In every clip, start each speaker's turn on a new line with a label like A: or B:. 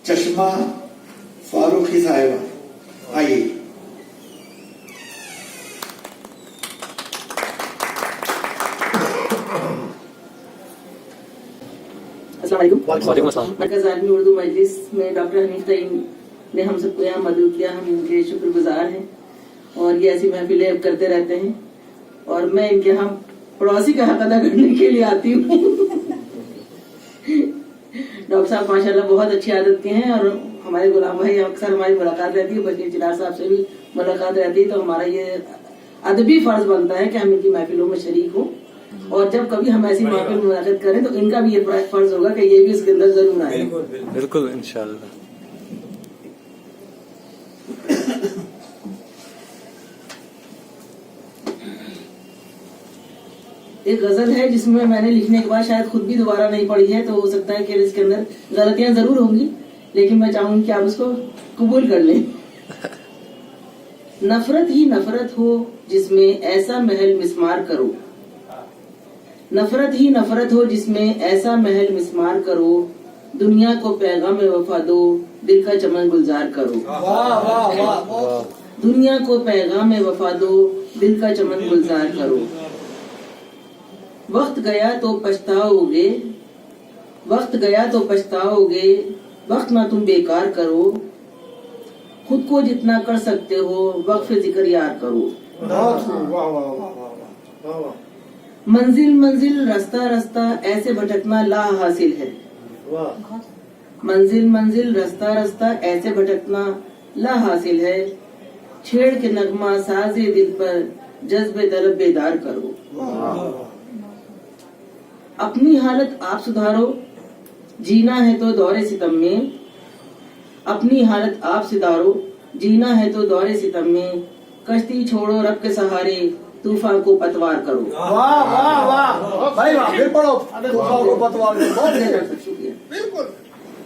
A: چشمہ فاروقی صاحبہ آئیے.
B: السلام علیکم.
C: وعلیکم السلام.
B: مرکز عالمی اردو مجلس میں ڈاکٹر حنیف تعین نے ہم سب کو یہاں مدعو کیا. ہم ان کے شکر گزار ہیں اور یہ ایسی محفلیں اب کرتے رہتے ہیں اور میں ان کے یہاں پڑوسی کا حق ادا کرنے کے لیے آتی ہوں. ڈاکٹر صاحب ماشاءاللہ بہت اچھی عادت کے ہیں اور ہمارے غلام بھائی اکثر ہماری ملاقات رہتی ہے. بشیر چنار صاحب سے بھی ملاقات رہتی ہے تو ہمارا یہ ادبی فرض بنتا ہے کہ ہم ان کی محفلوں میں شریک ہوں اور جب کبھی ہم ایسی محفل میں منعقد کریں تو ان کا بھی یہ فرض ہوگا کہ یہ بھی اس کے اندر ضرور آئے.
C: بالکل انشاءاللہ.
B: ایک غزل ہے جس میں نے لکھنے کے بعد شاید خود بھی دوبارہ نہیں پڑھی ہے تو ہو سکتا ہے کہ اس کے اندر غلطیاں ضرور ہوں گی لیکن میں چاہوں گی کہ آپ اس کو قبول کر لیں. نفرت ہی نفرت ہو جس میں ایسا محل مسمار کرو. نفرت ہی نفرت ہو جس میں ایسا محل مسمار کرو. دنیا کو پیغام وفا دو دل کا چمن گلزار کرو. دنیا کو پیغام وفا دو دل کا چمن گلزار کرو. وقت گیا تو پچھتاؤ گے وقت گیا تو پچھتاؤ گے وقت نہ تم بیکار کرو. خود کو جتنا کر سکتے ہو وقف ذکر یار کرو. منزل منزل رستہ رستہ ایسے بھٹکنا لا حاصل ہے. منزل منزل رستہ رستہ ایسے بھٹکنا لا حاصل ہے. چھیڑ کے نغمہ ساز دل پر جذب طلب بیدار کرو. اپنی حالت آپ سدھارو جینا ہے تو دور ستم میں. اپنی حالت آپ سدھارو جینا ہے تو دور ستم میں. کشتی چھوڑو رب کے سہارے طوفان کو پتوار کرو.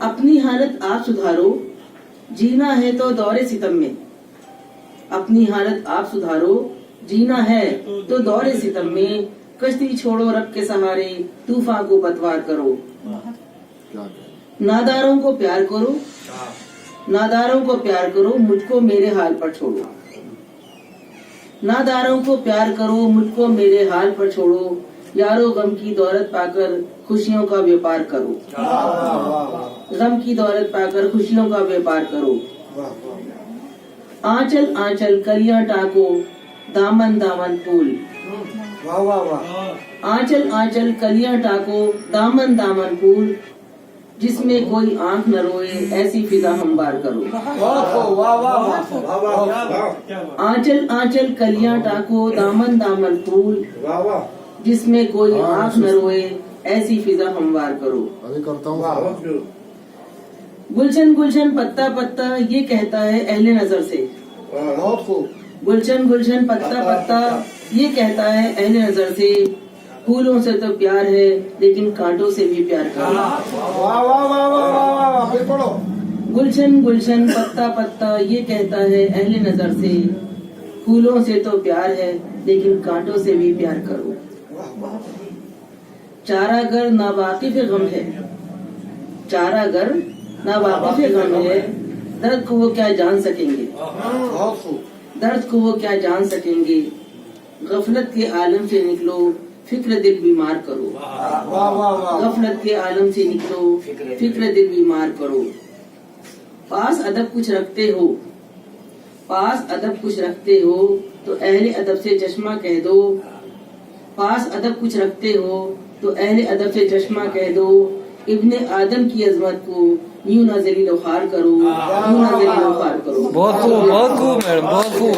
B: اپنی حالت آپ سدھارو جینا ہے تو دور ستم میں. اپنی حالت آپ سدھارو جینا ہے تو دور ستم میں. کشتی چھوڑو رب کے سہارے طوفان کو پتوار کرو. ناداروں کو پیار کرو ناداروں کو پیار کرو مجھ کو میرے حال پر چھوڑو. ناداروں کو پیار کرو مجھ کو میرے حال پر چھوڑو. یارو غم کی دولت پا کر خوشیوں کا ویپار کرو. غم کی دولت پا کر خوشیوں کا ویپار کرو. آنچل آنچل کلیاں ٹاکو دامن دامن پھول. آنچل آنچل کلیاں ٹاکو دامن دامن پھول. جس میں کوئی آنکھ نہ روئے ایسی فضا ہموار کرو. آنچل آنچل کلیاں ٹاکو دامن دامن پھول. جس میں کوئی آنکھ نہ روئے ایسی فضا ہموار کرو. گلشن گلشن پتا پتا یہ کہتا ہے اہل نظر سے. گلشن گلشن پتا پتا یہ کہتا ہے اہل نظر سے. پھولوں سے تو پیار ہے لیکن کانٹوں سے بھی پیار کرو. گلشن گلشن پتا پتا یہ کہتا ہے اہل نظر سے. پھولوں سے تو پیار ہے لیکن کانٹوں سے بھی پیار کرو. چارہ گر ناواقف غم ہے. چارہ گر ناواقف غم ہے. درد کو وہ کیا جان سکیں گے. درد کو وہ کیا جان سکیں گے. غفلت کے عالم سے نکلو فکر دل بیمار کرو. غفلت کے عالم سے نکلو فکر دل بیمار کرو. پاس ادب کچھ رکھتے ہو پاس ادب کچھ رکھتے ہو تو اہل ادب سے چشمہ کہہ دو. پاس ادب کچھ رکھتے ہو تو اہل ادب سے چشمہ کہہ دو. ابن آدم کی عظمت کو یوں نہ ذلیل و خوار کرو. یوں نہ ذلیل و خوار کرو.
C: بہت خوب میڈم بہت خوب.